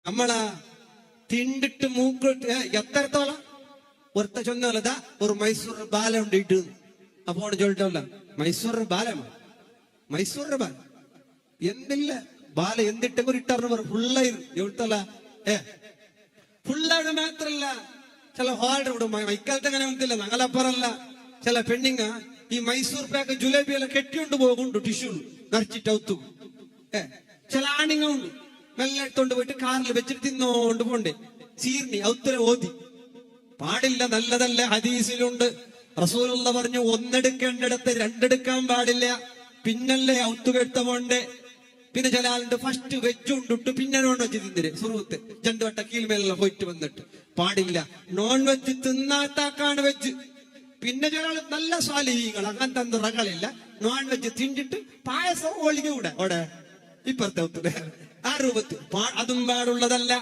നമ്മളാ തിണ്ടിട്ട് മൂക്കിട്ട് എത്രത്തോളം ഒരുത്ത ചൊന്നല്ലതാ ഒരു മൈസൂർ ബാല ഉണ്ടിട്ട് അപ്പൊ ചൊല്ലിട്ടല്ല മൈസൂർ ബാലമാണ് മൈസൂർ ബാല എന്തില്ല ബാല എന്തിട്ട് ഇട്ടാറ് ഫുള്ളായിരുന്നു എവിടുത്തല്ല ഫുള്ളായിട്ട് മാത്രല്ല ചില ഹാർഡ് ഇവിടെ മൈക്കാലത്ത് അങ്ങനെ ഒന്നില്ല ഞങ്ങളപ്പറല്ല ചില പെണ്ണിങ്ങ ഈ മൈസൂർ പാക്ക് ജിലേബി എല്ലാം കെട്ടിക്കൊണ്ട് പോകുന്നുണ്ട് ടിഷ്യൂ നിറച്ചിട്ട് ഔത്തു ചില ആണിങ്ങ ഉണ്ട് മെല്ലെ എടുത്തോണ്ട് പോയിട്ട് കാറിൽ വെച്ചിട്ട് തിന്നോണ്ട് പോണ്ടേ സീർണി ഔത്തര ഓതി പാടില്ല, നല്ലതല്ല. ഹദീസിലുണ്ട് റസൂലുള്ള പറഞ്ഞു ഒന്നെടുക്കേണ്ടിടത്ത് രണ്ടെടുക്കാൻ പാടില്ല. പിന്നല്ലേ ഔത്തുകെടുത്ത പോണ്ടേ. പിന്നെ ചില ആളുണ്ട് ഫസ്റ്റ് വെജ് ഉണ്ടിട്ട് പിന്നെ നോൺ വെജ് തിന്നിര് സുഹൃത്ത് 2 വട്ട കീഴ്മേലുള്ള പോയിട്ട് വന്നിട്ട് പാടില്ല. നോൺ വെജ് തിന്നാത്താക്കാണ് വെജ്. പിന്നെ ചില ആള് നല്ല സ്വാലിഹീകൾ അങ്ങനത്തെ നിറകളില്ല, നോൺ വെജ് തിന്നിട്ട് പായസം ഒളിക കൂടെ അവിടെ ഇപ്പുറത്തെ ഒത്തുക ആ രൂപത്തിൽ അതും പാടുള്ളതല്ല.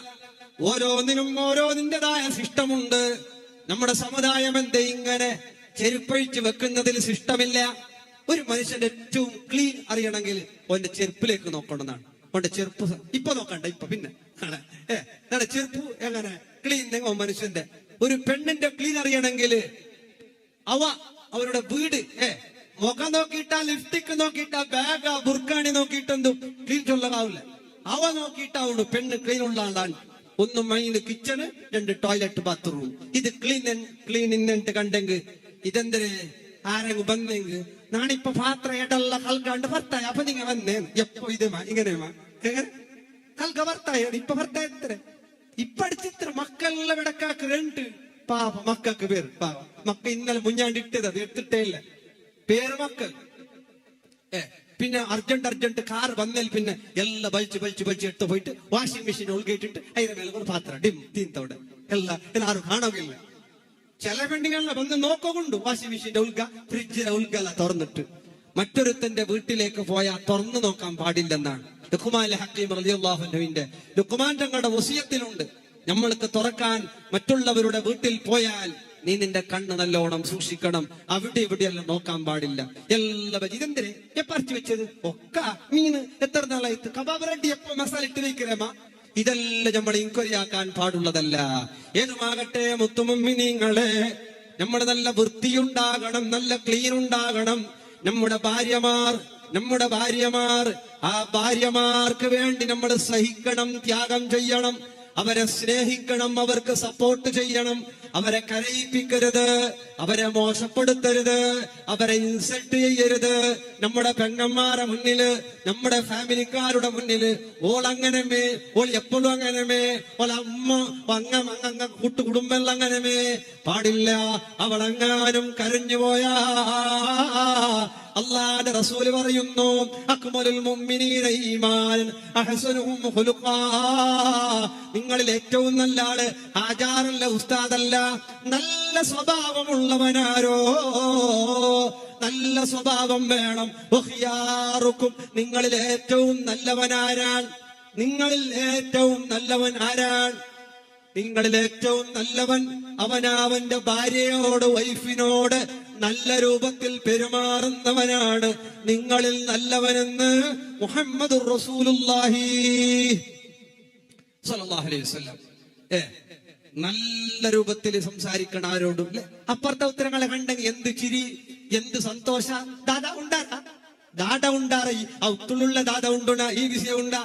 ഓരോന്നിനും ഓരോന്നിൻ്റെതായ ശിഷ്ടമുണ്ട്. നമ്മുടെ സമുദായം എന്തേ ഇങ്ങനെ ചെരുപ്പഴിച്ച് വെക്കുന്നതിൽ ശിഷ്ടമില്ല. ഒരു മനുഷ്യന്റെ ഏറ്റവും ക്ലീൻ അറിയണമെങ്കിൽ ഓന്റെ ചെരുപ്പിലേക്ക് നോക്കണമെന്നാണ്. ഓന്റെ ചെരുപ്പ് ഇപ്പൊ നോക്കണ്ട, ഇപ്പൊ പിന്നെ ചെരുപ്പ് എങ്ങനെ ക്ലീൻ മനുഷ്യന്റെ. ഒരു പെണ്ണിന്റെ ക്ലീൻ അറിയണമെങ്കിൽ അവരുടെ വീട് മുഖം നോക്കിയിട്ടാ, ലിപ്സ്റ്റിക് നോക്കിയിട്ടാ, ബാഗ് ബുർക്കാണി നോക്കിയിട്ടെന്തും ക്ലീൻ ചൊല്ലകാവില്ല. അവ നോക്കിയിട്ടാവുള്ളൂ പെണ്ണ് ക്ലീൻ ഉള്ള ആളാണ്. 1 മൈന് കിച്ചണ്, 2 ടോയ്ലറ്റ് ബാത്റൂം. ഇത് ക്ലീൻ ഇന്നിട്ട് കണ്ടെങ്കിൽ ഇതെന്തര് ആരെങ്കിലും വന്നെങ്കിൽ നാണിപ്പൊ പാത്ര എടല്ല കൽക്കാണ്ട് ഭർത്തായ അപ്പൊ നിങ്ങ വന്നേ എപ്പോ ഇതേമാ ഇങ്ങനെയുമാ കൽക്ക ഭർത്തായ ഇപ്പൊ ഭർത്തായ എത്ര ഇപ്പടിച്ചിത്ര മക്കളെല്ലാം വിടക്കാക്ക് 2 പാപ മക്കൾക്ക് പേര് പാവ മക്ക ഇന്നലെ മുഞ്ഞാണ്ടിട്ടത് അത് എടുത്തിട്ടേ ഇല്ല പേര് മക്കൾ. പിന്നെ അർജന്റ് കാർ വന്നേൽ പിന്നെ എല്ലാം വലിച്ച് എടുത്ത് പോയിട്ട് വാഷിംഗ് മെഷീൻ ഒഴുകിയിട്ടിട്ട് അതിന്റെ മേലെ ഒരു പാത്രം ഡിം തീന്തോടെ എല്ലാരും കാണുകയില്ല. ചില പെണ്ണുകളെ വന്ന് നോക്കുകൊണ്ട് വാഷിംഗ് മെഷീന്റെ ഉൾഗ ഫ്രിഡ്ജിന്റെ ഉൾഗല തുറന്നിട്ട് മറ്റൊരുത്തന്റെ വീട്ടിലേക്ക് പോയാൽ തുറന്നു നോക്കാൻ പാടില്ലെന്നാണ് ലുഖ്മാൻ ഹക്കീം റളിയല്ലാഹു അൻഹുവിന്റെ ലുഖ്മാൻ തങ്ങളുടെ വസിയത്തിലുണ്ട്. നമ്മൾക്ക് തുറക്കാൻ മറ്റുള്ളവരുടെ വീട്ടിൽ പോയാൽ നീ നിന്റെ കണ്ണ് നല്ലോണം സൂക്ഷിക്കണം. അവിടെ ഇവിടെയെല്ലാം നോക്കാൻ പാടില്ല. എല്ലാം ഇതെന്തിനെ പറിച്ചു വെച്ചത് ഒക്കെ മീന് എത്ര നാളായിട്ട് കബാബ് റെഡി എപ്പോ മസാല ഇട്ട് വയ്ക്കലേമാ. ഇതെല്ലാം നമ്മൾ ഇൻക്വയറി ആക്കാൻ പാടുള്ളതല്ല. ഏതുമാകട്ടെ മുത്തുമുമ്മിനീങ്ങളെ, നമ്മുടെ നല്ല വൃത്തിയുണ്ടാകണം, നല്ല ക്ലീൻ ഉണ്ടാകണം. നമ്മുടെ ഭാര്യമാർ ആ ഭാര്യമാർക്ക് വേണ്ടി നമ്മൾ സഹിക്കണം, ത്യാഗം ചെയ്യണം, അവരെ സ്നേഹിക്കണം, അവർക്ക് സപ്പോർട്ട് ചെയ്യണം. അവരെ കരയിപ്പിക്കരുത്, അവരെ മോശപ്പെടുത്തരുത്, അവരെ ഇൻസൾട്ട് ചെയ്യരുത്. നമ്മുടെ പെങ്ങന്മാരെ മുന്നില്, നമ്മുടെ ഫാമിലിക്കാരുടെ മുന്നില് ഓളങ്ങനമേ, ഓൾ എപ്പോഴും അങ്ങനമേ, ഓള അമ്മ അങ്ങ കൂട്ടുകുടുംബം അങ്ങനമേ പാടില്ല. അവളെങ്ങാനും കരഞ്ഞു പോയാ അല്ലാഹുവിന്റെ റസൂൽ പറയുന്നു അക്മലുൽ മുഅ്മിനീന ഈമാനൻ അഹ്സനുഹും ഖുലുഖാ. നിങ്ങളിൽ ഏറ്റവും നല്ല ആള് ആചാരല്ല, ഉസ്താദല്ല, നല്ല സ്വഭാവമുള്ളവനാരോ. നല്ല സ്വഭാവം വേണം. വഖിയാറുക്കും, നിങ്ങളിൽ ഏറ്റവും നല്ലവനാരാണ്? നിങ്ങളിൽ ഏറ്റവും നല്ലവൻ ആരാണ്? നിങ്ങളിൽ ഏറ്റവും നല്ലവൻ അവനവന്റെ ഭാര്യയോട്, വൈഫിനോട് നല്ല രൂപത്തിൽ പെരുമാറുന്നവനാണ് നിങ്ങളിൽ നല്ലവനെന്ന് മുഹമ്മദുർ റസൂലുള്ളാഹി സ്വല്ലല്ലാഹു അലൈഹി വസല്ലം. നല്ല രൂപത്തിൽ സംസാരിക്കണം ആരോടും. അപ്പുറത്തെ ഉത്തരങ്ങളെ കണ്ടെങ്കിൽ എന്ത് ചിരി, എന്ത് സന്തോഷ. ദാദ ഉണ്ടാറ ഈ ഔത്തുള്ള ദാദ ഉണ്ടുണ ഈ വിഷയം ഉണ്ടാ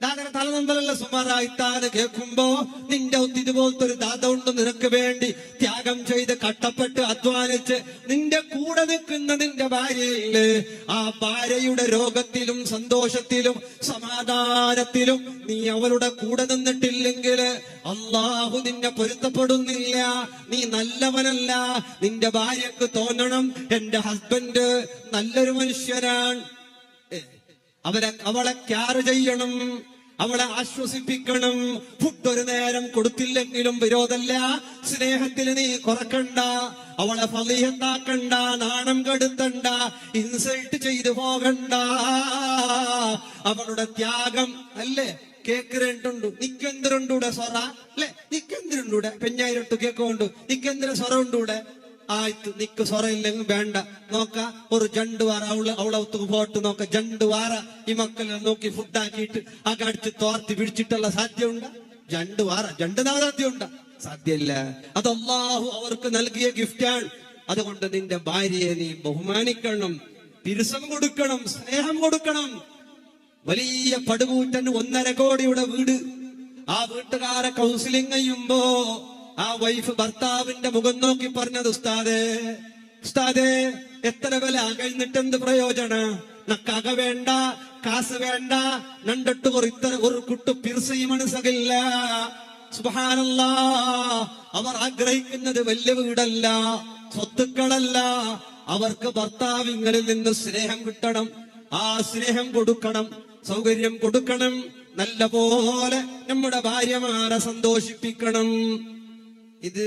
ദാദന തലനന്തലല്ല സുമാറായിട്ടാണ് കേൾക്കുമ്പോ നിന്റെ ഇതുപോലത്തെ ഒരു ദാദ ഉണ്ട് നിനക്ക് വേണ്ടി ത്യാഗം ചെയ്ത് കഷ്ടപ്പെട്ട് അധ്വാനിച്ച് നിന്റെ കൂടെ നിൽക്കുന്ന നിന്റെ ഭാര്യയില്ലേ, ആ ഭാര്യയുടെ രോഗത്തിലും സന്തോഷത്തിലും സമാധാനത്തിലും നീ അവളുടെ കൂടെ നിന്നിട്ടില്ലെങ്കിൽ അള്ളാഹു നിന്നെ പൊരുത്തപ്പെടുന്നില്ല. നീ നല്ലവനല്ല. നിന്റെ ഭാര്യക്ക് തോന്നണം എന്റെ ഹസ്ബൻഡ് നല്ലൊരു മനുഷ്യനാണ്. അവളെ കെയർ ചെയ്യണം, അവളെ ആശ്വസിപ്പിക്കണം. ഫുഡ് ഒരു നേരം കൊടുത്തില്ലെങ്കിലും വിരോധമല്ല. സ്നേഹത്തിൽ നീ കുറക്കണ്ട, അവളെ ഫളീഹത്താക്കണ്ട, നാണം കെടുത്തണ്ട, ഇൻസൾട്ട് ചെയ്തു പോകണ്ട. അവളുടെ ത്യാഗം അല്ലേ കേക്ക് 2 നിക്കെന്തിരുണ്ടൂടെ സൊറ അല്ലെ, നിക്കെന്തിരുണ്ടൂടെ പെഞ്ഞായിരട്ടു കേക്കുണ്ട്, നിക്കെന്തിര സൊറ ഉണ്ടൂടെ ആಯ್ತು നിക്ക് സ്വറയില്ലെങ്കിൽ വേണ്ട നോക്ക ഒരു ജണ്ട് വാര അവളെ ഒത്തുക്ക് പോട്ട് നോക്ക ജണ്ട് വാര ഈ മക്കളെ നോക്കി ഫുഡാക്കിയിട്ട് ആ കടിച്ച് തോർത്തി പിടിച്ചിട്ടുള്ള സാധ്യമുണ്ട ജണ്ട് വാര ജണ്ട് സാധ്യമുണ്ട സാധ്യല്ല. അത് അല്ലാഹു അവർക്ക് നൽകിയ ഗിഫ്റ്റാണ്. അതുകൊണ്ട് നിന്റെ ഭാര്യയെ നീ ബഹുമാനിക്കണം, പിരിസം കൊടുക്കണം, സ്നേഹം കൊടുക്കണം. വലിയ പടുകൂറ്റൻ 1.5 കോടിയുടെ വീട്, ആ വീട്ടുകാരെ കൗൺസിലിംഗ് ചെയ്യുമ്പോ ആ വൈഫ് ഭർത്താവിന്റെ മുഖം നോക്കി പറഞ്ഞത്, ഉസ്താദേ എത്ര വില കഴിഞ്ഞിട്ട് എന്ത് പ്രയോജന, നക്കക വേണ്ട, കാസ് വേണ്ട, നണ്ടിട്ട് ഒരു കുട്ടു പിർസയും മനസ്സകില്ല. സുബ്ഹാനല്ലാ, അവർ ആഗ്രഹിക്കുന്നത് വലിയ വീടല്ല, സ്വത്തുക്കളല്ല, അവർക്ക് ഭർത്താവിങ്ങളിൽ നിന്ന് സ്നേഹം കിട്ടണം. ആ സ്നേഹം കൊടുക്കണം, സൗകര്യം കൊടുക്കണം, നല്ല പോലെ നമ്മുടെ ഭാര്യമാരെ സന്തോഷിപ്പിക്കണം. ഇത്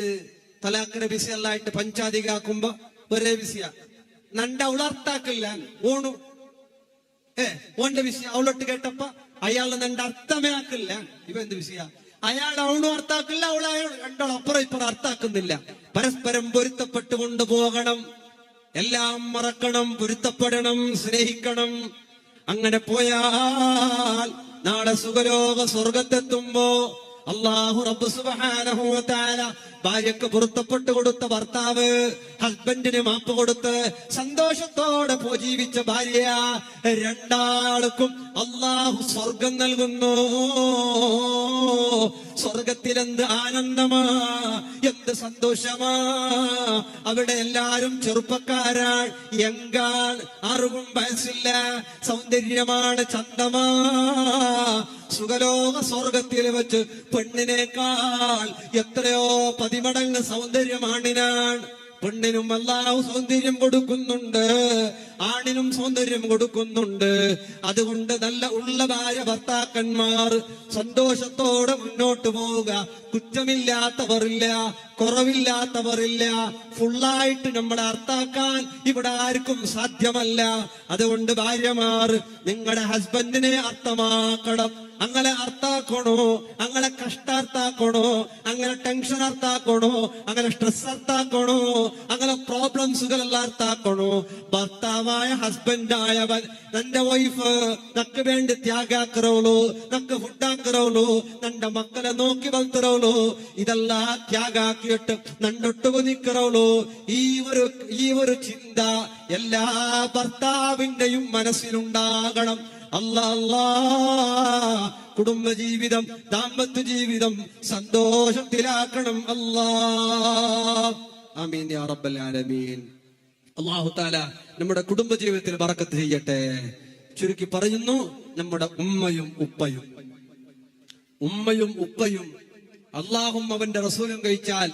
തലാഖിന്റെ വിഷയല്ലായിട്ട് പഞ്ചാധികാക്കുമ്പോ ഒരേ വിഷയ നണ്ട അവളർത്താക്കില്ല ഓണു ഓന്റെ വിഷയം അവളൊട്ട് കേട്ടപ്പ അയാൾ നണ്ട അർത്ഥമേ ആക്കില്ല. ഇവ എന്ത് വിഷയ, അയാൾ അവളും അർത്ഥാക്കില്ല, അവളെ രണ്ടാളും അപ്പുറം ഇപ്പുറം അർത്ഥാക്കുന്നില്ല. പരസ്പരം പൊരുത്തപ്പെട്ടുകൊണ്ട് പോകണം, എല്ലാം മറക്കണം, പൊരുത്തപ്പെടണം, സ്നേഹിക്കണം. അങ്ങനെ പോയാൽ നാളെ സുഖലോക സ്വർഗത്തെത്തുമ്പോ അല്ലാഹു റബ്ബ് സുബ്ഹാനഹു വ തആല ഭാര്യക്ക് പൊരുത്തപ്പെട്ടു കൊടുത്ത ഭർത്താവ്, ഹസ്ബൻഡിന് മാപ്പ് കൊടുത്ത് സന്തോഷത്തോടെ ജീവിച്ച ഭാര്യ, രണ്ടാൾക്കും അല്ലാഹു സ്വർഗം നൽകുന്നു. സ്വർഗത്തിലെന്ത് ആനന്ദമാ, എന്ത് സന്തോഷമാ. അവിടെ എല്ലാരും ചെറുപ്പക്കാരാണ്, യങ്കാണ്, ആർക്കും വയസ്സില്ല, സൗന്ദര്യമാണ്, ചന്തമാ. സുഖലോക സ്വർഗത്തിൽ വെച്ച് പെണ്ണിനേക്കാൾ എത്രയോ 10 മടങ്ങ് സൗന്ദര്യമാണിനാണ്. പെണ്ണിനും അല്ലാഹു സൗന്ദര്യം കൊടുക്കുന്നുണ്ട്, ആണിനും സൗന്ദര്യം കൊടുക്കുന്നുണ്ട്. അതുകൊണ്ട് നല്ല ഉള്ള ഭാര്യ ഭർത്താക്കന്മാർ സന്തോഷത്തോടെ മുന്നോട്ട് പോവുക. കുറ്റമില്ലാത്തവരില്ല, കുറവില്ലാത്തവരില്ല. ഫുള്ളായിട്ട് നമ്മളെ അർത്ഥാക്കാൻ ഇവിടെ ആർക്കും സാധ്യമല്ല. അതുകൊണ്ട് ഭാര്യമാർ നിങ്ങളുടെ ഹസ്ബൻഡിനെ അർത്ഥമാക്കണം. അങ്ങനെ അർത്ഥാക്കണോ, അങ്ങനെ കഷ്ടാർത്ഥാക്കണോ, അങ്ങനെ ടെൻഷൻ അർത്ഥാക്കണോ, അങ്ങനെ സ്ട്രെസ് അർത്ഥാക്കണോ, അങ്ങനെ പ്രോബ്ലംസുകളെല്ലാം അർത്ഥാക്കണോ. ഭർത്താവായ ഹസ്ബൻഡായവൻ നിന്റെ വൈഫ് നക്ക് വേണ്ടി ത്യാഗാക്കറോളൂ, നക്ക് ഫുഡാക്കറോളൂ, നിന്റെ മക്കളെ നോക്കി വളർത്തറോളൂ. ഇതെല്ലാം ത്യാഗാക്കിയിട്ട് നണ്ടൊട്ടുകു നിക്കറോളൂ. ഈ ഒരു ചിന്ത എല്ലാ ഭർത്താവിന്റെയും മനസ്സിലുണ്ടാകണം. അല്ലാ കുടുംബജീവിതം, ദാമ്പത്യ ജീവിതം സന്തോഷത്തിലാക്കണം. അല്ലാ ആമീൻ യാ റബ്ബൽ ആലമീൻ. അല്ലാഹു തആല നമ്മുടെ കുടുംബജീവിതത്തിൽ ബറക്കത്ത് ചെയ്യട്ടെ. ചുരുക്കി പറയുന്നു, നമ്മുടെ ഉമ്മയും ഉപ്പയും അല്ലാഹും അവന്റെ റസൂലും കഴിച്ചാൽ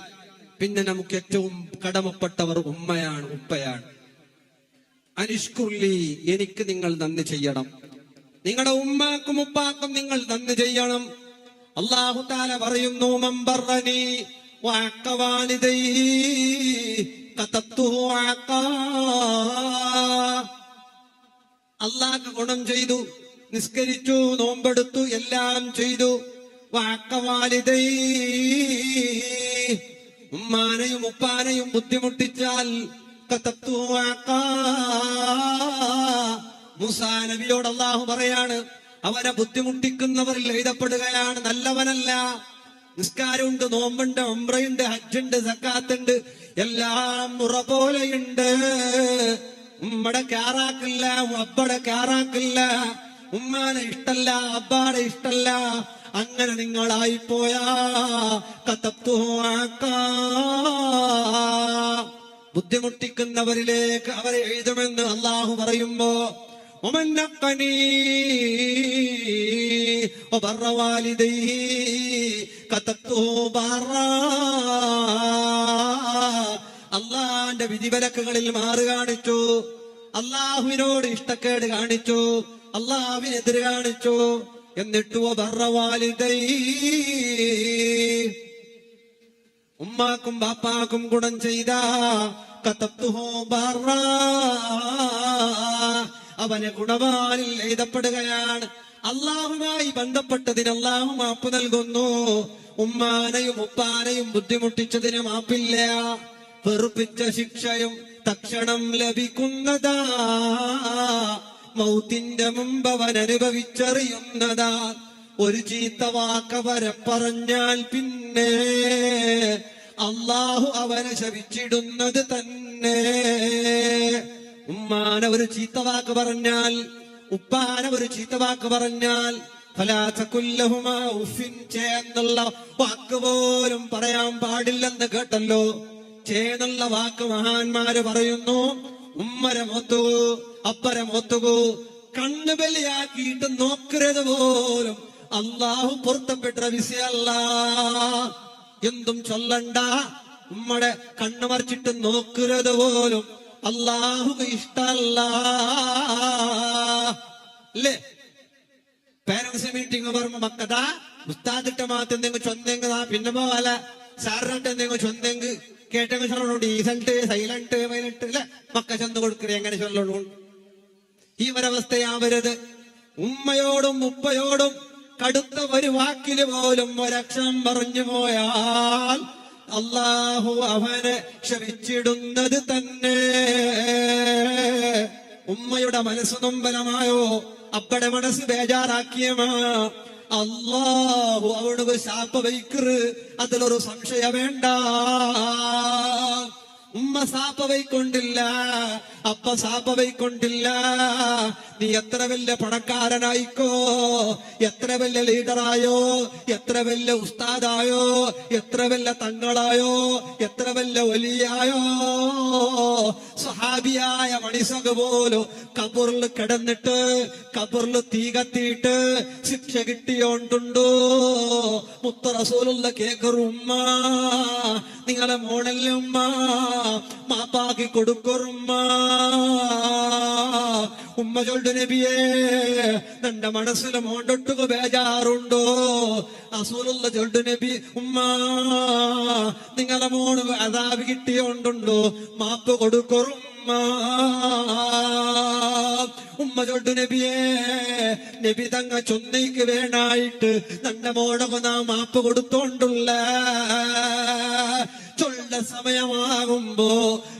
പിന്നെ നമുക്ക് ഏറ്റവും കടമപ്പെട്ടവർ ഉമ്മയാണ്, ഉപ്പയാണ്. അനിഷ്കുർലി, എനിക്ക് നിങ്ങൾ നന്ദി ചെയ്യണം. നിങ്ങളുടെ ഉമ്മാക്കും ഉപ്പാക്കും നിങ്ങൾ നന്ദി ചെയ്യണം. അല്ലാഹു തആല പറയുന്നു, മംബറനി വഅഖവാലിദൈ കതബ്തുഹു അഖാ. അല്ലാഹു ഗുണം ചെയ്തു, നിസ്കരിച്ചു, നോമ്പെടുത്തു, എല്ലാം ചെയ്തു. വഅഖവാലിദൈ, ഉമ്മാനെയും ഉപ്പാനെയും ബുദ്ധിമുട്ടിച്ചാൽ കതബ്തുഹു അഖാ. മൂസാ നബിയോട് അല്ലാഹു പറയാണ്, അവനെ ബുദ്ധിമുട്ടിക്കുന്നവരിൽ എഴുതപ്പെടുകയാണ്, നല്ലവനല്ല. നിസ്കാരമുണ്ട്, നോമ്പുണ്ട്, ഉംറയുണ്ട്, ഹജ്ജുണ്ട്, സക്കാത്തുണ്ട്, എല്ലാം മുറ പോലെയുണ്ട്. ഉമ്മടെ കാറാക്കില്ല, അബ്ബടെ കാറാക്കില്ല. ഉമ്മാനെ ഇഷ്ടല്ല, അബ്ബാടെ ഇഷ്ടല്ല. അങ്ങനെ നിങ്ങളായിപ്പോയാ ബുദ്ധിമുട്ടിക്കുന്നവരിലേക്ക് അവരെ എഴുതുമെന്ന് അല്ലാഹു പറയുമ്പോ, അള്ളാന്റെ വിധിവിലക്കുകളിൽ മാറ് കാണിച്ചു, അള്ളാഹുവിനോട് ഇഷ്ടക്കേട് കാണിച്ചു, അള്ളാഹുവിനെതിര് കാണിച്ചു. എന്നിട്ട് ഉമ്മാക്കും ബാപ്പാക്കും ഗുണം ചെയ്ത അവനെ ഗുണവാനിൽ എഴുതപ്പെടുകയാണ്. അള്ളാഹുമായി ബന്ധപ്പെട്ടതിന് അള്ളാഹു മാപ്പ് നൽകുന്നു. ഉമ്മാനെയും ഉപ്പാനെയും ബുദ്ധിമുട്ടിച്ചതിന് മാപ്പില്ല. വെറുപ്പിച്ച ശിക്ഷയും തക്ഷണം ലഭിക്കുന്നതാ. മൗത്തിന്റെ മുമ്പ് അവൻ അനുഭവിച്ചറിയുന്നതാ. ഒരു ചീത്ത വാക്കവരെ പറഞ്ഞാൽ പിന്നെ അള്ളാഹു അവനെ ശപിച്ചിടുന്നത് തന്നെ. ഉമ്മാനെ ഒരു ചീത്ത വാക്ക് പറഞ്ഞാൽ, ഉപ്പാനെ ഒരു ചീത്ത വാക്ക് പറഞ്ഞാൽ എന്നുള്ള വാക്ക് പോലും പറയാൻ പാടില്ലെന്ന് കേട്ടല്ലോ. ചേന്നുള്ള വാക്ക് മഹാന്മാര് പറയുന്നു. ഉമ്മരെ മോത്തുകൂ, അപ്പരെ മോത്തുകൂ, കണ്ണു ബലിയാക്കിയിട്ട് നോക്കരുത് പോലും അള്ളാഹു പൊരുത്തപ്പെട്ട വിഷയല്ല. എന്തും ചൊല്ലണ്ട, ഉമ്മടെ കണ്ണു മറിച്ചിട്ട് നോക്കരുത് പോലും അള്ളാഹു ഇഷ്ടല്ല അല്ലേ? പേരൻസ് മീറ്റിംഗ് പറയുമ്പോ മക്കതാ ഉസ്താദിട്ട് മാത്രം എന്തെങ്കിലും ചൊന്തെങ്കിതാ പിന്നെ പോകാല സാറിട്ട് എന്തെങ്കിലും ചൊന്തെങ്ക് കേട്ടെങ്കിൽ ചൊല്ലണു ഡീസന്റ് സൈലന്റ് വൈലന്റ് അല്ലെ മക്ക ചൊന്ന് കൊടുക്കണേ എങ്ങനെ ചൊല്ലണു. ഈ ഒരവസ്ഥയാവരുത്. ഉമ്മയോടും ഉപ്പയോടും കടുത്ത ഒരു വാക്കില് പോലും ഒരക്ഷരം പറഞ്ഞു പോയാൽ അള്ളാഹു അവനെ ക്ഷമിച്ചിടുന്നത് തന്നെ. ഉമ്മയുടെ മനസ്സ് നൊമ്പലമായോ, അപ്പടെ മനസ്സ് ബേജാറാക്കിയമാ, അള്ളാഹു അവനക്ക് ശാപ വയ്ക്കറ്, അതിലൊരു സംശയ വേണ്ട. ഉമ്മ സാപ്പ വൈക്കൊണ്ടില്ല, അപ്പ സാപ്പ വൈക്കൊണ്ടില്ല. നീ എത്ര വലിയ പണക്കാരനായിക്കോ, എത്ര വലിയ ലീഡറായോ, എത്ര വലിയ ഉസ്താദായോ, എത്ര വലിയ തങ്ങളായോ, എത്ര വലിയ വലിയായോ, സ്വഹാബിയായ മണിസഖ് പോലും കബറിൽ കിടന്നിട്ട് കബറിൽ തീ കത്തിയിട്ട് ശിക്ഷ കിട്ടിയോണ്ടുണ്ടോ? മുത്ത റസൂലുള്ള കേക്കറും ഉമ്മ നിങ്ങളെ മോണല്ലേ ഉമ്മ മാപ്പാക്കി കൊടുക്കുറുമ്മ. ഉമ്മ ചൊല്ലു നബിയേ നിന്റെ മനസ്സിൽ മോണ്ടൊട്ടുക ബേജാറുണ്ടോ? റസൂലുള്ള ചൊല്ലു നബി ഉമ്മ നിങ്ങളെ മോണ് അദാബ് കിട്ടിയോണ്ടുണ്ടോ? മാപ്പ് കൊടുക്കുറുമ്മ. ഉമ്മ ചൊല്ലു നബിയേ നബി തങ്ങ ചൊന്നയ്ക്ക് വേണായിട്ട് നിന്റെ മോണക്ക് നാ മാപ്പ് കൊടുത്തോണ്ടുള്ള ചൊല്ല സമയമാകുമ്പോ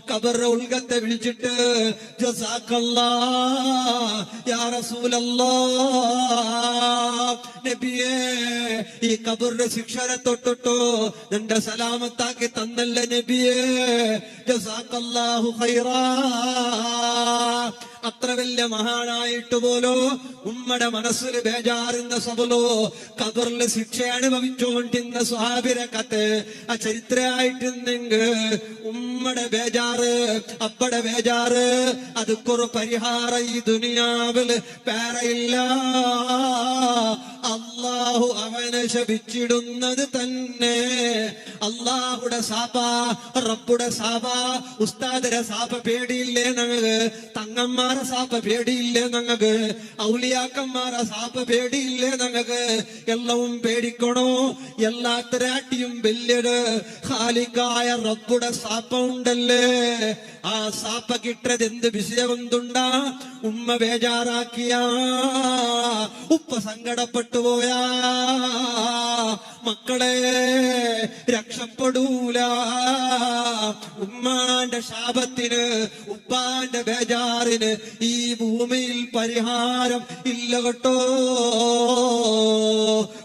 കബറിന്റെ ഉൽഗത്തെ വിളിച്ചിട്ട് ജസാക്കല്ലാ യാ റസൂലല്ലാ നബിയേ ഈ കബറിന്റെ ശിക്ഷനെ തൊട്ടിട്ടോ നിന്റെ സലാമത്താക്കി തന്നല്ല നബിയേ ജസാക്കല്ലാഹു ഖൈറാ. അത്ര വലിയ മഹാനായിട്ട് പോലോ ഉമ്മയുടെ മനസ്സിൽ ബേജാറുന്ന സബലോ കബറിൽ ശിക്ഷ അനുഭവിച്ചുകൊണ്ടിരുന്ന സ്വഹാബിരെ കത്ത് ആ ചരിത്രമായിട്ടുണ്ടെങ്കിൽ ഉമ്മയുടെ ബേജാറ് അപ്പടെ ബേജാറ് അതൊക്കൊരു പരിഹാരം ഈ ദുനിയാവില് വേറെയില്ല. അള്ളാഹു അവനെ ശപിച്ചിടുന്നത് തന്നെ. അള്ളാഹുടെ സാപ, റബ്ബുടെ സാപ, ഉസ്താദിന്റെ സാപ പേടിയില്ലേ ഞങ്ങൾക്ക്? തങ്ങന്മാരെ സാപ പേടിയില്ലേ ഞങ്ങൾക്ക്? ഔലിയാക്കന്മാരെ സാപ പേടിയില്ലേ ഞങ്ങൾക്ക്? എല്ലവും പേടിക്കണോ? എല്ലാത്തരാട്ടിയും വലിയൊരു ഖാലിഖായ റബ്ബുടെ സാപ ഉണ്ടല്ലേ. ആ സാപ കിട്ടത് എന്ത് വിഷയമെന്തുണ്ടാ? ഉമ്മ ബേജാറാക്കിയ, ഉപ്പ സങ്കടപ്പെട്ടു പോയാ മക്കളെ രക്ഷപ്പെടൂല. ഉമ്മാന്റെ ശാപത്തിന് ഉപ്പാന്റെ ബേജാറിന് ഈ ഭൂമിയിൽ പരിഹാരം ഇല്ല കേട്ടോ.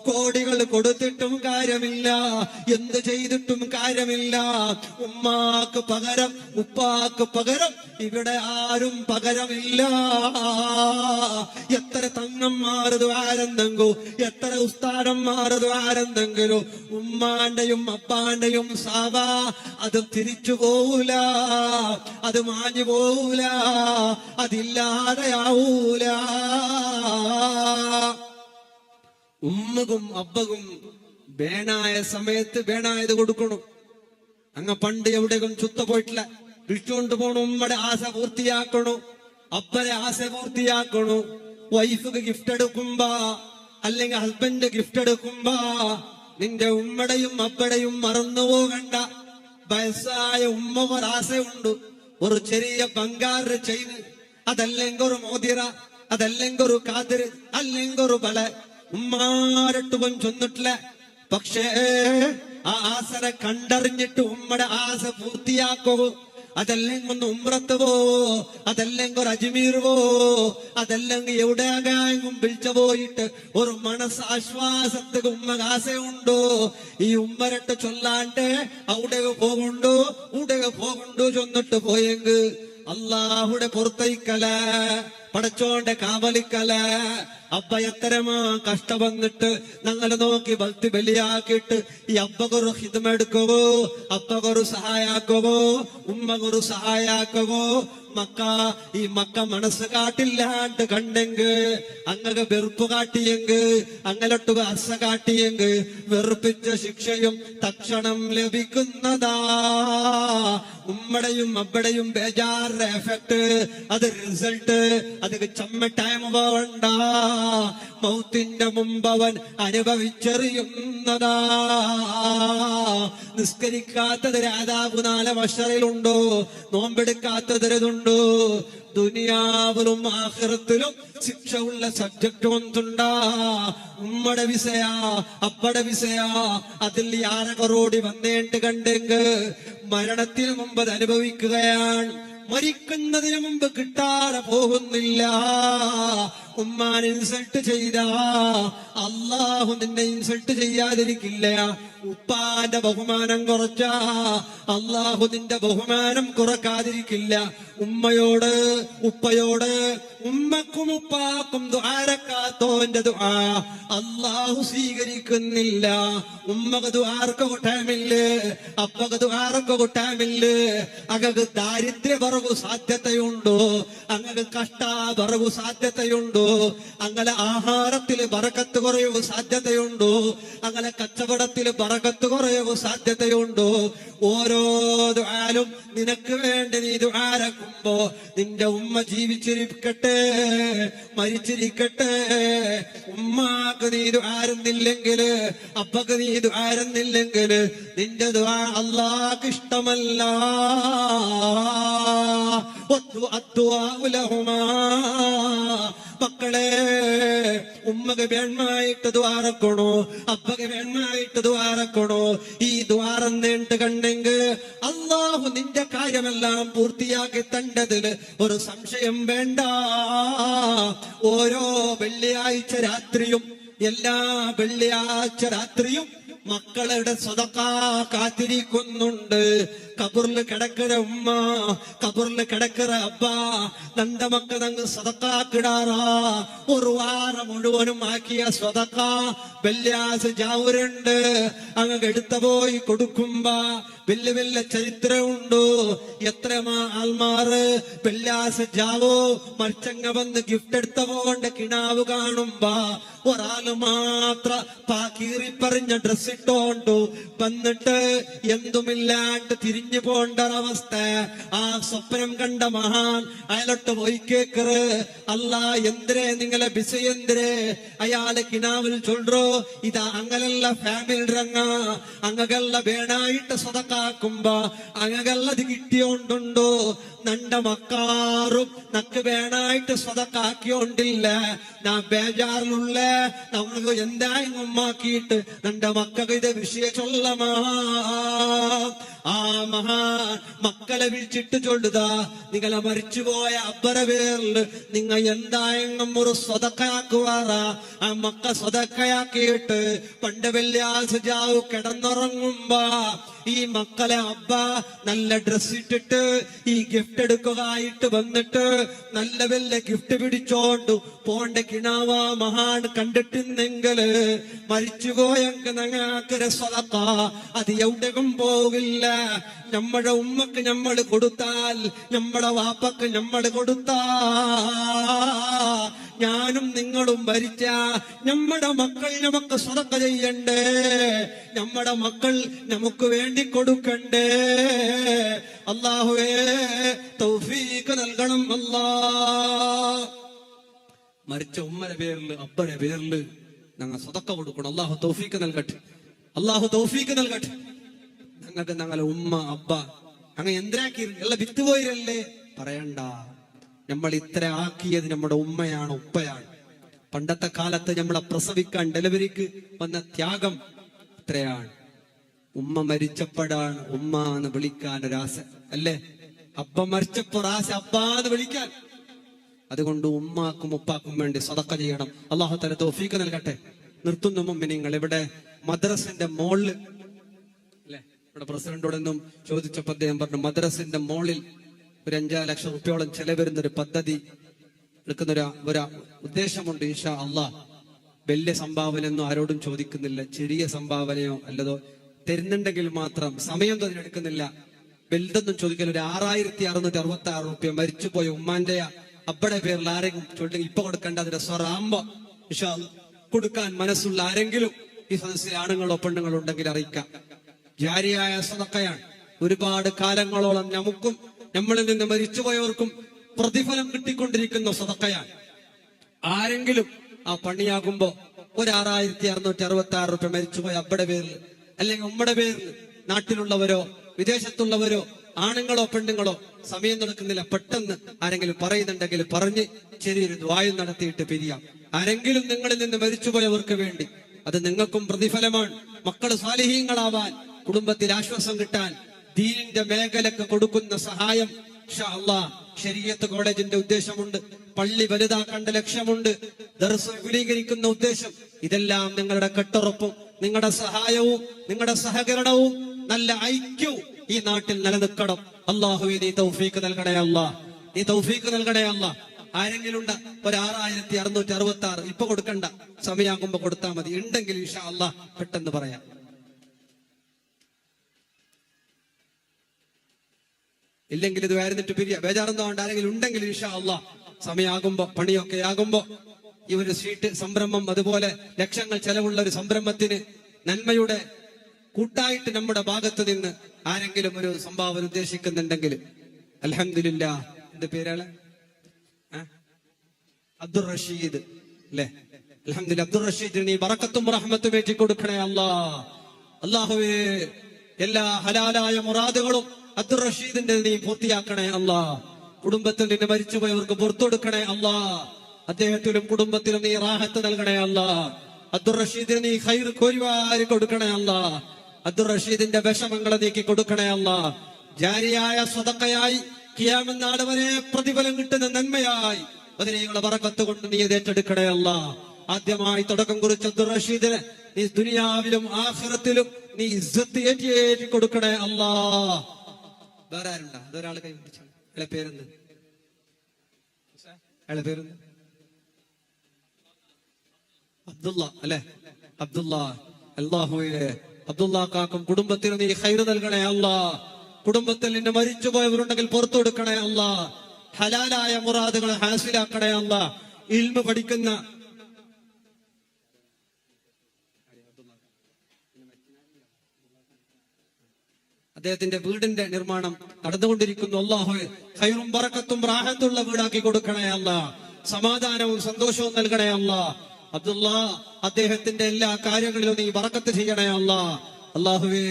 കോടികൾ കൊടുത്തിട്ടും കാര്യമില്ല, എന്ത് ചെയ്തിട്ടും കാര്യമില്ല. ഉമ്മാക്ക് പകരം ഉപ്പാക്ക് പകരം ഇവിടെ ആരും പകരമില്ല. എത്ര തങ്ങന്മാരത് ആരെന്തെങ്കോ, എത്ര ഉസ്താദന്മാരത് ആരെന്തെങ്കിലും ഉമ്മാന്റെയും അപ്പാന്റെയും സാവ അത് തിരിച്ചു പോവൂല, അത് മാഞ്ഞു പോവൂല, അതില്ലാതെയാവൂല. ഉമ്മക്കും അപ്പക്കും വേണായ സമയത്ത് വേണായത് കൊടുക്കണം. അങ്ങ് പണ്ട് എവിടെയും ചുത്ത പോയിട്ടില്ല. വിളിച്ചുകൊണ്ട് പോണു. ഉമ്മയുടെ ആശ പൂർത്തിയാക്കണു, അപ്പനെ ആശ പൂർത്തിയാക്കണു. വൈഫിക്ക് ഗിഫ്റ്റ് എടുക്കുമ്പോ അല്ലെങ്കിൽ ഹസ്ബൻഡ് ഗിഫ്റ്റ് എടുക്കുമ്പോ നിന്റെ ഉമ്മയുടെയും അപ്പയുടെയും മറന്നു പോകണ്ട. വയസ്സായ ഉമ്മ ഒരാശയുണ്ട്, ഒരു ചെറിയ ബംഗാറ് ചെയിന്, അതല്ലെങ്കിൽ ഒരു മോതിര, അതല്ലെങ്കിൽ ഒരു കാതിര്, അല്ലെങ്കിൽ ഒരു ബല ഉമ്മാരട്ടുപം ചൊന്നിട്ടില്ല. പക്ഷേ ആ ആസനെ കണ്ടറിഞ്ഞിട്ട് ഉമ്മയുടെ ആസ പൂർത്തിയാക്കൂ. അതല്ലെങ്കിൽ ഒന്ന് ഉംറത്ത് പോവോ, അതല്ലെങ്കിൽ ഒരു അജ്മീർ പോവോ, അതല്ലെങ്കിൽ എവിടെയാകാനും വിളിച്ചു പോയിട്ട് ഒരു മനസ്സാശ്വാസത്തിന് ഉമ്മ ആസയുണ്ടോ? ഈ ഉമ്മരട്ട് ചൊല്ലാണ്ട് അവിടെ പോകുണ്ടോ ചൊന്നിട്ട് പോയെങ്കിൽ അള്ളാഹുടെ പുറത്തേക്കല, പടച്ചോന്റെ കാവലിക്കല. അബ്ബ എത്രമാ കഷ്ട വന്നിട്ട് ഞങ്ങളെ നോക്കി ഭക്തി ബലിയാക്കിയിട്ട് ഈ അബ്ബകൊരു ഹിതമെടുക്കുവോ, അബ്ബകൊരു സഹായാക്കുവോ, ഉമ്മകൊരു സഹായാക്കുവോ. ഈ മക്ക മനസ്സ് കാട്ടില്ലാണ്ട് കണ്ടെങ്കിൽ, അങ്ങക്ക് വെറുപ്പ് കാട്ടിയെങ്കിൽ, അങ്ങലൊട്ട് അസ കാട്ടിയെങ്കിൽ വെറുപ്പിച്ച ശിക്ഷയും തക്ഷണം ലഭിക്കുന്നതാ. ഉമ്മയുടെയും അബ്ബയുടെയും ബേജാറിന്റെ എഫക്ട്, അത് റിസൾട്ട്, അത് ചമ്മ ടൈം പോവണ്ട, മൗത്തിന്റെ മുമ്പവൻ അനുഭവിച്ചെറിയുന്നതാ. നിസ്കരിക്കാത്തത് രാധാപു നാല മഷറിലുണ്ടോ, നോമ്പെടുക്കാത്തതിരുണ്ടോ? ദുനിയാവിലും ആഖിറത്തിലും ശിക്ഷ ഉള്ള സബ്ജക്ട് ഒന്നുണ്ടാ. ഉമ്മയുടെ വിസയാ, അപ്പടെ വിസയാ, അതിൽ യാരകറോടി വന്നേണ്ട് കണ്ടെങ്കിൽ മരണത്തിന് മുമ്പ് അത് അനുഭവിക്കുകയാണ്. മരിക്കുന്നതിന് മുമ്പ് കിട്ടാതെ പോകുന്നില്ല. ഉമ്മാൻ ഇൻസൾട്ട് ചെയ്ത അള്ളാഹു നിന്നെ ഇൻസൾട്ട് ചെയ്യാതിരിക്കില്ല. ഉപ്പാന്റെ ബഹുമാനം കുറച്ച അള്ളാഹു നിന്റെ ബഹുമാനം കുറക്കാതിരിക്കില്ല. ഉമ്മയോട് ഉപ്പയോട്, ഉമ്മക്കും ഉപ്പാക്കും ദുആരക്കാത്തോന്റെ ദുആ അള്ളാഹു സ്വീകരിക്കുന്നില്ല. ഉമ്മക്ക് ദുആർക്ക് ടൈമില്ല, അപ്പക്ക് ദുആർക്ക് ടൈമില്ല. അങ്ങക്ക് ദാരിദ്ര്യ പറവു സാധ്യതയുണ്ടോ, അങ്ങക്ക് കഷ്ട പറവു സാധ്യതയുണ്ടോ, അങ്ങനെ ആഹാരത്തിൽ ബറക്കത്ത് കുറയവ് സാധ്യതയുണ്ടോ, അങ്ങനെ കച്ചവടത്തിൽ ബറക്കത്ത് കുറയവ് സാധ്യതയുണ്ടോ? ഓരോ ദുആലും നിനക്ക് വേണ്ടി നീ ദുആരക്കുമ്പോ നിന്റെ ഉമ്മ ജീവിച്ചിരിക്കട്ടെ, മരിച്ചിരിക്കട്ടെ. ഉമ്മാക്ക് നീ ദുആരുന്നില്ലെങ്കിൽ, അപ്പക്ക് നീ ദുആരുന്നില്ലെങ്കിൽ നിന്റെ ദുആ അല്ലാഹുക്ക് ഇഷ്ടമല്ല. മക്കളെ, ഉമ്മക്ക് വേണമായിട്ട് ദ്വാരക്കണോ, അപ്പക്ക് വേണമായിട്ട് ദ്വാരക്കണോ? ഈ ദ്വാരം നേട്ട് കണ്ടെങ്കിൽ അള്ളാഹു നിന്റെ കാര്യമെല്ലാം പൂർത്തിയാക്കി തണ്ടതില് ഒരു സംശയം വേണ്ട. ഓരോ വെള്ളിയാഴ്ച രാത്രിയും, എല്ലാ വെള്ളിയാഴ്ച രാത്രിയും മക്കളുടെ സ്വതക്ക കാത്തിരിക്കുന്നുണ്ട്. കബറിൽ കിടക്കുന്ന ഉമ്മ, കബറിൽ കിടക്കുന്ന അബ്ബ, നന്റെ മക്കൾ അങ്ങ് സ്വതക്കാക്കിടാറാ. ഒരു വാരം മുഴുവനും ആക്കിയ സ്വതക്ക വെള്ളിയാഴ്ച ജാവരുണ്ട്. അങ്ങ് എടുത്ത പോയി കൊടുക്കുമ്പോ വലിയ വലിയ ചരിത്രമുണ്ടോ? എത്ര ആൾമാറ് വെള്ളിയാഴ്ച ജാവോ മരിച്ചങ്ങ വന്ന് ഗിഫ്റ്റ് എടുത്ത പോകണ്ട കിണാവ് കാണുമ്പോ ഒരാള് മാത്ര കീറിപ്പറിഞ്ഞ ഡ്രസ് ഇട്ടോണ്ടു വന്നിട്ട് എന്തുമില്ലാണ്ട് തിരിഞ്ഞു പോണ്ട അവസ്ഥ. ആ സ്വപ്നം കണ്ട മഹാൻ അയാളൊട്ട് പോയി കേക്കറ്, അല്ല എന്തിരെ നിങ്ങളെ ബിസി എന്തിരെ? അയാള് കിനാവിൽ ചൊല്ലോ, ഇതാ അങ്ങനല്ല ഫാമിലി രംഗ, അങ്ങകല്ല വേണായിട്ട് സ്വതക്കാക്കുമ്പോ അങ്ങകല്ലത് കിട്ടിയോണ്ടുണ്ടോ? നണ്ട മക്കാറും നക്ക് വേണായിട്ട് സ്വതക്കാക്കിയോണ്ടില്ല. ഞാൻ ബേജാറിലുള്ള നമ്മൾക്ക് എന്തായും ഉമ്മാക്കിയിട്ട് നന്റെ മക്കൾക്ക് ഇത് വിഷയ ചൊല്ലമാ. ആ മഹാൻ മക്കളെ വിളിച്ചിട്ട് ചൊല്ലുതാ, നിങ്ങളെ മരിച്ചുപോയ അബ്ബര പേരിൽ നിങ്ങൾ എന്തായെന്നും ഒരു സ്വതക്കയാക്കുവാറാ. ആ മക്ക സ്വതക്കയാക്കിയിട്ട് പണ്ട് വെള്ളിയാഴ്ച ജാവ് കിടന്നുറങ്ങുമ്പോ ഈ മക്കളെ അബ്ബ നല്ല ഡ്രസ് ഇട്ടിട്ട് ഈ ഗിഫ്റ്റ് എടുക്കുകയായിട്ട് വന്നിട്ട് നല്ല വല്ല ഗിഫ്റ്റ് പിടിച്ചോണ്ടു പോണ്ട കിണാവ മഹാൻ കണ്ടിട്ടുണ്ടെങ്കില് മരിച്ചുപോയെങ്കിൽ ഞങ്ങൾക്കൊരു സ്വതക്ക അത് എവിടെയും പോകില്ല. നമ്മുടെ ഉമ്മക്ക് നമ്മൾ കൊടുത്താൽ, നമ്മുടെ വാപ്പക്ക് നമ്മൾ കൊടുത്താ, ഞാനും നിങ്ങളും ഭരിച്ച നമ്മുടെ മക്കൾ നമുക്ക് സ്വതക്ക ചെയ്യണ്ടേ, നമ്മുടെ മക്കൾ നമുക്ക് വേണ്ടി കൊടുക്കണ്ടേ. അല്ലാഹുവേ തൗഫീഖ് നൽകണം അല്ലാ. മരിച്ച ഉമ്മയുടെ പേരില് അബ്ബയുടെ പേരില് ഞങ്ങൾ സ്വതക്ക കൊടുക്കണം. അല്ലാഹു തൗഫീഖ് നൽകട്ടെ, അല്ലാഹു തൗഫീഖ് നൽകട്ടെ. ഞങ്ങൾക്ക് ഞങ്ങളെ ഉമ്മ അബ്ബ അങ്ങ് എന്തിനാക്കി എല്ലാം വിറ്റുപോയിരല്ലേ പറയണ്ട. നമ്മൾ ഇത്ര ആക്കിയത് നമ്മുടെ ഉമ്മയാണ്, ഉപ്പയാണ്. പണ്ടത്തെ കാലത്ത് നമ്മളെ പ്രസവിക്കാൻ ഡെലിവറിക്ക് വന്ന ത്യാഗം ഇത്രയാണ്. ഉമ്മ മരിച്ചപ്പോഴാണ് ഉമ്മ എന്ന് വിളിക്കാൻ ഒരാശ അല്ലേ? അപ്പ മരിച്ചപ്പോൾ ആശ അബ്ബാന്ന് വിളിക്കാൻ. അതുകൊണ്ട് ഉമ്മാക്കും ഉപ്പാക്കും വേണ്ടി സദഖ ചെയ്യണം. അല്ലാഹു തആല തൗഫീഖ് നൽകട്ടെ. നിർത്തുന്നു മുഅ്മിനീങ്ങൾ. ഇവിടെ മദ്രസിന്റെ മോളിൽ അല്ലെ, ഇവിടെ പ്രസിഡന്റോടൊന്നും ചോദിച്ചപ്പോൾ അദ്ദേഹം പറഞ്ഞു, മദ്രസിന്റെ മോളിൽ ഒരു 5 ലക്ഷം റുപ്യോളം ചെലവരുന്ന ഒരു പദ്ധതി എടുക്കുന്ന ഒരു ഉദ്ദേശമുണ്ട്. ഇൻഷാ അല്ലാഹ് വലിയ സംഭാവനയൊന്നും ആരോടും ചോദിക്കുന്നില്ല. ചെറിയ സംഭാവനയോ അല്ലതോ തരുന്നുണ്ടെങ്കിൽ മാത്രം, സമയം തിരഞ്ഞെടുക്കുന്നില്ല. വലുതൊന്നും ചോദിക്കില്ല. ഒരു 6666 റുപ്യ മരിച്ചുപോയ ഉമ്മാന്റെ അബ്ബയുടെ പേരിൽ ആരെങ്കിലും ചോദിക്കും ഇപ്പൊ കൊടുക്കേണ്ട, അതിന്റെ സ്വറാമ്പോ ഇൻഷാ അല്ലാഹ് കൊടുക്കാൻ മനസ്സുള്ള ആരെങ്കിലും ഈ സദസ്സിൽ ആണുങ്ങളോ പെണ്ണുങ്ങളോ ഉണ്ടെങ്കിൽ അറിയിക്കാം. ജാരിയായ സദഖയാണ്. ഒരുപാട് കാലങ്ങളോളം നമുക്കും നമ്മളിൽ നിന്ന് മരിച്ചുപോയവർക്കും പ്രതിഫലം കിട്ടിക്കൊണ്ടിരിക്കുന്ന സദഖയാണ്. ആരെങ്കിലും ആ പണിയാകുമ്പോ ഒരു 6666 റുപ്യ മരിച്ചുപോയ അബ്ബയുടെ പേരിൽ അല്ലെങ്കിൽ ഉമ്മയുടെ പേരിൽ നാട്ടിലുള്ളവരോ വിദേശത്തുള്ളവരോ ആണുങ്ങളോ പെണ്ണുങ്ങളോ സമയം നടക്കുന്നില്ല, പെട്ടെന്ന് ആരെങ്കിലും പറയുന്നുണ്ടെങ്കിൽ പറഞ്ഞ് ചെറിയൊരു ദ്വായം നടത്തിയിട്ട് പിരിയാം. ആരെങ്കിലും നിങ്ങളിൽ നിന്ന് മരിച്ചുപോയവർക്ക് വേണ്ടി അത് നിങ്ങൾക്കും പ്രതിഫലമാണ്. മക്കൾ സാലിഹീങ്ങളാവാൻ, കുടുംബത്തിൽ ആശ്വാസം കിട്ടാൻ, ദീനിന്റെ മേഖലക്ക് കൊടുക്കുന്ന സഹായം ഇൻഷാ അല്ലാഹ് ശരീഅത്ത് കോളേജിന്റെ ഉദ്ദേശമുണ്ട്, പള്ളി വലുതാക്കേണ്ട ലക്ഷ്യമുണ്ട്, ദർസ് വിപുലീകരിക്കുന്ന ഉദ്ദേശം. ഇതെല്ലാം നിങ്ങളുടെ കെട്ടുറപ്പും നിങ്ങളുടെ സഹായവും നിങ്ങളുടെ സഹകരണവും നല്ല ഐക്യവും ഈ നാട്ടിൽ നിലനിൽക്കണം. അല്ലാഹുവേ നീ തൗഫീഖ് നൽകണേ അല്ലാഹ്, നീ തൗഫീഖ് നൽകണേ അല്ലാഹ്. ആരെങ്കിലും ഉണ്ട് ഒരു 6666 ഇപ്പൊ കൊടുക്കണ്ട, സമയാകുമ്പോ കൊടുത്താൽ മതി. ഉണ്ടെങ്കിൽ ഇൻഷാ അല്ലാഹ് പെട്ടെന്ന് പറയാം. ഇല്ലെങ്കിൽ ഇത് വേർന്നിട്ട് പിരിയ ബേജാറൊന്നും. ആരെങ്കിലും ഉണ്ടെങ്കിൽ ഇൻഷാ അല്ലാഹ് സമയാകുമ്പോ പണിയൊക്കെ ആകുമ്പോ ഈ ഒരു സീറ്റ് സംരംഭം, അതുപോലെ ലക്ഷങ്ങൾ ചെലവുള്ള ഒരു സംരംഭത്തിന് നന്മയുടെ കൂട്ടായിട്ട് നമ്മുടെ ഭാഗത്ത് നിന്ന് ആരെങ്കിലും ഒരു സംഭാവന ഉദ്ദേശിക്കുന്നുണ്ടെങ്കിൽ അൽഹംദുലില്ലാഹ്. എന്റെ പേരാള് അബ്ദുർ റഷീദ് അല്ലെ? അൽഹംദുലില്ലാഹ്. അബ്ദുർ റഷീദ് നീ ബറക്കത്തും റഹ്മത്തും ഏറ്റി കൊടുക്കണേ അല്ലാഹ്. അല്ലാഹുവേ എല്ലാ ഹലാലായ മുറാദുകളും അബ്ദുർ റഷീദിന്റെ നീ പൂർത്തിയാക്കണേ അല്ലാഹ്. കുടുംബത്തിൽ നിന്ന് മരിച്ചുപോയവർക്ക് പുറത്തു കൊടുക്കണേ അല്ലാഹ്. അദ്ദേഹത്തിലും കുടുംബത്തിലും നീ റാഹത്ത് നൽകണേ അല്ലാഹ്. അബ്ദുർ റഷീദിന് നീ ഖൈർ കോരിവാരി കൊടുക്കണേ അല്ലാഹ്. അബ്ദുർ റഷീദിന്റെ വിഷമങ്ങളെ നീക്കി കൊടുക്കണേ അല്ലാഹ്. ജാരിയായ സദഖയായി ഖിയാമത്ത് നാൾ വരെ പ്രതിഫലം കിട്ടുന്ന നന്മയായി അതിനെയുള്ള ബറക്കത്ത് കൊണ്ട് നീ ഏറ്റെടുക്കണേ അല്ലാഹ്. ആദ്യമായി തുടക്കം കുറിച്ച അബ്ദുർ റഷീദിനെ നീ ദുനിയാവിലും ആഖിറത്തിലും നീ ഇസ്സത്ത് ഏറ്റി കൊടുക്കണേ അല്ലാഹ്. വേറെ ആരുണ്ടാ? അതൊരാൾ കൈ പിടിച്ചു. അയാളെ പേരെന്ത്? അയാളെ പേരെന്ത്? അബ്ദുള്ള അല്ലെ? അബ്ദുള്ള. അല്ലാഹുവേ അബ്ദുള്ളാക്കും കുടുംബത്തിന് നീ ഖൈർ നൽകണേ അല്ലാഹ്. കുടുംബത്തിൽ നിന്ന് മരിച്ചുപോയവരുണ്ടെങ്കിൽ പുറത്തു കൊടുക്കണേ അല്ലാഹ്. ഹലാലായ മുറാദുകളെ ഹാസിലാക്കണേ അല്ലാഹ്. ഇൽമ് പഠിക്കുന്ന അദ്ദേഹത്തിന്റെ വീടിന്റെ നിർമ്മാണം നടന്നുകൊണ്ടിരിക്കുന്നു. അല്ലാഹുവേ ഖൈറും ബറക്കത്തും റാഹത്തുള്ള വീടാക്കി കൊടുക്കണേ അല്ലാഹ്. സമാധാനവും സന്തോഷവും നൽകണേ അല്ലാഹ്. അബ്ദുള്ള അദ്ദേഹത്തിന്റെ എല്ലാ കാര്യങ്ങളിലും നീ ബറക്കത്ത് ചെയ്യണേ അല്ലാഹ്. അല്ലാഹുവേ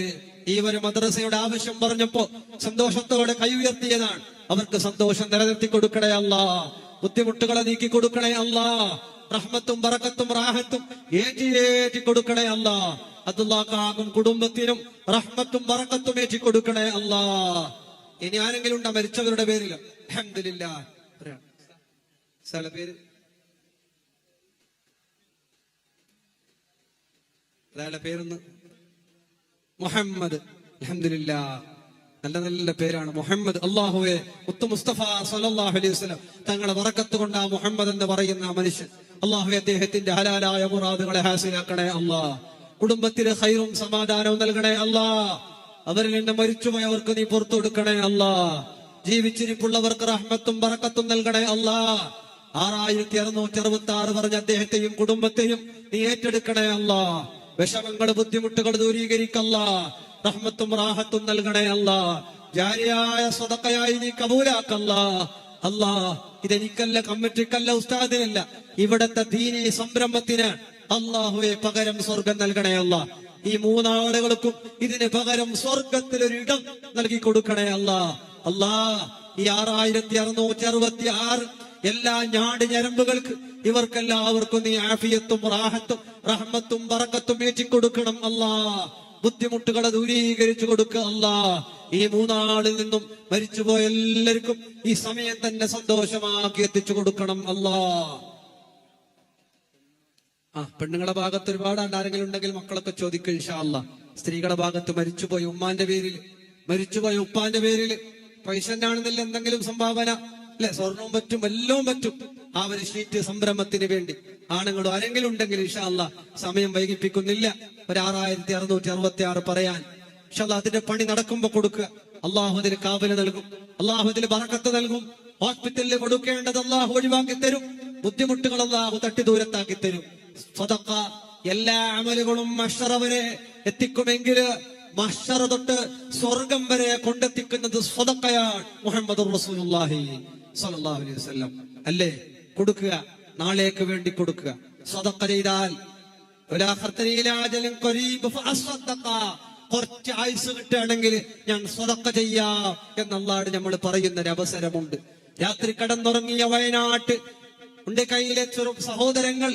ഈ ഒരു മദ്രസയുടെ ആവശ്യം പറഞ്ഞപ്പോ സന്തോഷത്തോടെ കൈ ഉയർത്തിയതാണ്. അവർക്ക് സന്തോഷം നിലനിർത്തി കൊടുക്കണേ അല്ലാഹ്. ബുദ്ധിമുട്ടുകളെ നീക്കി കൊടുക്കണേ അല്ലാഹ്. റഹ്മത്തും ബറക്കത്തും റാഹത്തും ഏറ്റി കൊടുക്കണേ അല്ലാഹ്. അബ്ദുള്ളാക്കും കുടുംബത്തിനും റഹ്മത്തും ബറക്കത്തും ഏറ്റി കൊടുക്കണേ അല്ലാഹ്. ഇനി ആരെങ്കിലും ഉണ്ടോ മരിച്ചവരുടെ പേരിൽ? അൽഹംദുലില്ലാഹ്. സ്ഥല പേര് അയാളുടെ പേരൊന്ന് മുഹമ്മദ്. അൽഹംദുലില്ലാഹ്. നല്ല നല്ല പേരാണ് മുഹമ്മദ്. അല്ലാഹുവേ മുത്തു മുസ്തഫ സല്ലല്ലാഹു അലൈഹി വസല്ലം തങ്ങളെ ബറക്കത്ത് കൊണ്ട് ആ മുഹമ്മദ് എന്ന് പറയുന്ന മനുഷ്യൻ അല്ലാഹുവേ അദ്ദേഹത്തിന്റെ ഹലാലായ മുറാദുകളെ ഹാസിലാക്കണേ അല്ലാഹ്. കുടുംബത്തിലെ ഖൈറും സമാധാനവും നൽകണേ അല്ലാഹ്. അവരിൽ നിന്ന് മരിച്ചുപോയവർക്ക് നീ പുറത്തു കൊടുക്കണേ അല്ലാഹ്. ജീവിച്ചിരിപ്പുള്ളവർക്ക് റഹ്മത്തും ബറക്കത്തും നൽകണേ അല്ലാഹ്. 6666 പറഞ്ഞ അദ്ദേഹത്തെയും കുടുംബത്തെയും നീ ഏറ്റെടുക്കണേ അല്ലാഹ്. വിഷമങ്ങൾ ബുദ്ധിമുട്ടുകൾ ദൂരീകരിക്കല്ലാ. റഹ്മത്തും റാഹത്തും നൽകണേ അല്ലാഹ്. ജാരിയായ സദഖയായി നീ കബൂലാക്കല്ലാ. അല്ലാഹ് ഇതെനിക്കല്ല, കമ്മിറ്റിക്കല്ല, ഉസ്താദിനല്ല, ഇവിടത്തെ ദീനീ സംരംഭത്തിന് അല്ലാഹുവേ പകരം സ്വർഗം നൽകണേ അല്ലാഹ്. ഈ 3 ആളുകൾക്കും ഇതിന് പകരം സ്വർഗത്തിൽ ഒരു ഇടം നൽകി കൊടുക്കണേ അല്ലാഹ്. അല്ലാഹ് ഈ 6666 എല്ലാ ഞാട് ഞരമ്പുകൾക്ക് ഇവർക്കെല്ലാവർക്കും നീ ആഫിയത്തും റാഹത്തും റഹ്മത്തും ബറക്കത്തും ഏറ്റിക്കൊടുക്കണം അല്ലാഹ്. ബുദ്ധിമുട്ടുകളെ ദൂരീകരിച്ചു കൊടുക്കുക അല്ലാ. ഈ മൂന്നാളിൽ നിന്നും മരിച്ചുപോയ എല്ലാവർക്കും ഈ സമയം തന്നെ സന്തോഷമാക്കി എത്തിച്ചു കൊടുക്കണം അല്ലാ. പെണ്ണുങ്ങളുടെ ഭാഗത്ത് ഒരുപാട് ആരെങ്കിലും ഉണ്ടെങ്കിൽ മക്കളൊക്കെ ചോദിക്കും ഇൻഷാ അല്ലാ. സ്ത്രീകളുടെ ഭാഗത്ത് മരിച്ചുപോയ ഉമ്മാന്റെ പേരിൽ, മരിച്ചുപോയ ഉപ്പാന്റെ പേരിൽ പൈസന്നാണെന്നില്ല എന്തെങ്കിലും സംഭാവന, അല്ലെ, സ്വർണവും പറ്റും, എല്ലാം പറ്റും. ആ ഒരു ഷീറ്റ് സംരംഭത്തിന് വേണ്ടി ആണുങ്ങളും ആരെങ്കിലും ഉണ്ടെങ്കിൽ ഇൻഷാ അല്ലാ, സമയം വൈകിപ്പിക്കുന്നില്ല, ഒരു 6666 പറയാൻ ഇൻഷാ അല്ലാ. അതിന്റെ പണി നടക്കുമ്പോ കൊടുക്കുക. അള്ളാഹു അതിൽ കാവല് നൽകും, അള്ളാഹു അതിൽ ബറക്കത്ത് നൽകും. ഹോസ്പിറ്റലിൽ കൊടുക്കേണ്ടത് അള്ളാഹു ഒഴിവാക്കി തരും, ബുദ്ധിമുട്ടുകൾ അള്ളാഹു തട്ടി ദൂരത്താക്കി തരും. സദഖ എല്ലാ അമലുകളും മഹ്ശറ വരെ എത്തിക്കുമെങ്കിൽ മഹ്ശറ തൊട്ട് സ്വർഗം വരെ കൊണ്ടെത്തിക്കുന്നത് സദഖയാണ്. മുഹമ്മദുർ റസൂലുള്ളാഹി സ്വല്ലല്ലാഹു അലൈഹി വസല്ലം അല്ലേ? കൊടുക്കുക, നാളേക്ക് വേണ്ടി കൊടുക്കുക. സദഖ ചെയ്താൽ കുറച്ച് ആയുസ് കിട്ടുകയാണെങ്കിൽ ഞാൻ സദഖ ചെയ്യാം എന്നല്ലാണ്ട് നമ്മൾ പറയുന്നൊരു അവസരമുണ്ട്. രാത്രി കടന്നുറങ്ങിയ വയനാട്ട് ഉന്റെ കയ്യിലെ ചെറു സഹോദരങ്ങൾ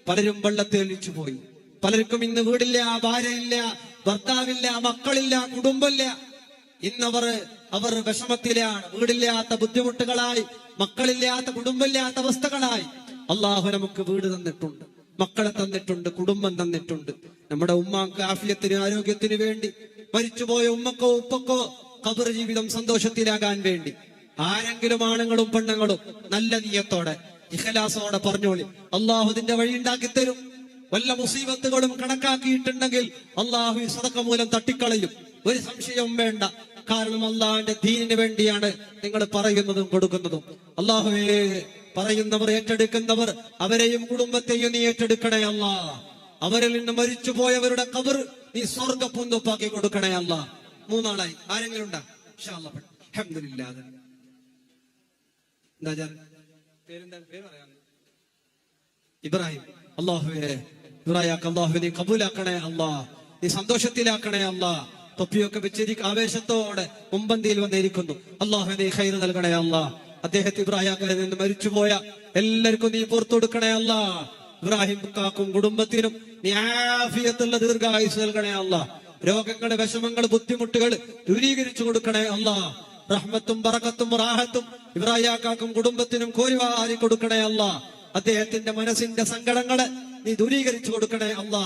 പലരും വെള്ളത്തിൽ ഒലിച്ചു പോയി. പലർക്കും ഇന്ന് വീടില്ല, ഭാര്യയില്ല, ഭർത്താവില്ല, മക്കളില്ല, കുടുംബമില്ല. അവർ വിഷമത്തിലാണ്. വീടില്ലാത്ത ബുദ്ധിമുട്ടുകളായി, മക്കളില്ലാത്ത കുടുംബമില്ലാത്ത അവസ്ഥകളായി. അള്ളാഹു നമുക്ക് വീട് തന്നിട്ടുണ്ട്, മക്കളെ തന്നിട്ടുണ്ട്, കുടുംബം തന്നിട്ടുണ്ട്. നമ്മുടെ ഉമ്മാക്ക് ആഫിയത്തിന്, ആരോഗ്യത്തിന് വേണ്ടി, മരിച്ചുപോയ ഉമ്മക്കോ ഉപ്പക്കോ ഖബർ ജീവിതം സന്തോഷത്തിലാകാൻ വേണ്ടി ആരെങ്കിലും ആണുങ്ങളും പെണ്ണുങ്ങളും നല്ല നിയത്തോടെ ഇഖ്ലാസോടെ പറഞ്ഞോളി, അള്ളാഹു ഇതിന്റെ വഴി ഉണ്ടാക്കി തരും. വല്ല മുസീബത്തുകളും കണക്കാക്കിയിട്ടുണ്ടെങ്കിൽ അള്ളാഹു ഈ സദഖ മൂലം തട്ടിക്കളയും, ഒരു സംശയവും വേണ്ട. കാരണം അള്ളാഹിന്റെ ദീനിന് വേണ്ടിയാണ് നിങ്ങൾ പറയുന്നതും കൊടുക്കുന്നതും. അള്ളാഹുവേ, പറയുന്നവർ, ഏറ്റെടുക്കുന്നവർ, അവരെയും കുടുംബത്തെയും നീ ഏറ്റെടുക്കണേ അല്ലാ. അവരിൽ നിന്ന് മരിച്ചുപോയവരുടെ ഖബർ നീ സ്വർഗ പൂന്തോപ്പാക്കി കൊടുക്കണേ അല്ലാ. മൂന്നാളായി ആരെങ്കിലും ഉണ്ടാ? ഇൻഷാ അല്ലാഹ്. അൽഹംദുലില്ലാഹ്. പേര് പറയാം, ഇബ്രാഹിം. അല്ലാഹുവേ, ഇബ്രാഹിം അല്ലാഹു നീ കബൂലാക്കണേ അല്ലാ, നീ സന്തോഷത്തിലാക്കണേ അല്ലാ. തൊപ്പിയൊക്കെ വെച്ചിരിക്കും, ആവേശത്തോടെ മുമ്പന്തിയിൽ വന്നിരിക്കുന്നു. അല്ലാഹു നീ ഖൈർ നൽകണേ അല്ലാ. അദ്ദേഹത്തെ ഇബ്രാഹിമിൽ നിന്ന് മരിച്ചുപോയ എല്ലാവർക്കും നീ പുറത്തു കൊടുക്കണേ അല്ലാ. ഇബ്രാഹിം കാക്കും കുടുംബത്തിനും നീ ആഫിയത്തുള്ള ദീർഘായുസ് നൽകണേ അല്ലാ. രോഗങ്ങളുടെ വിഷമങ്ങൾ, ബുദ്ധിമുട്ടുകൾ ദൂരീകരിച്ചു കൊടുക്കണേ അല്ലാ. റഹ്മത്തും ബറക്കത്തും റാഹത്തും ഇബ്രാഹിം കാക്കും കുടുംബത്തിനും കോരിവാരി കൊടുക്കണേ അല്ലാ. അദ്ദേഹത്തിന്റെ മനസ്സിന്റെ സങ്കടങ്ങളെ നീ ദൂരീകരിച്ചു കൊടുക്കണേ അല്ലാ.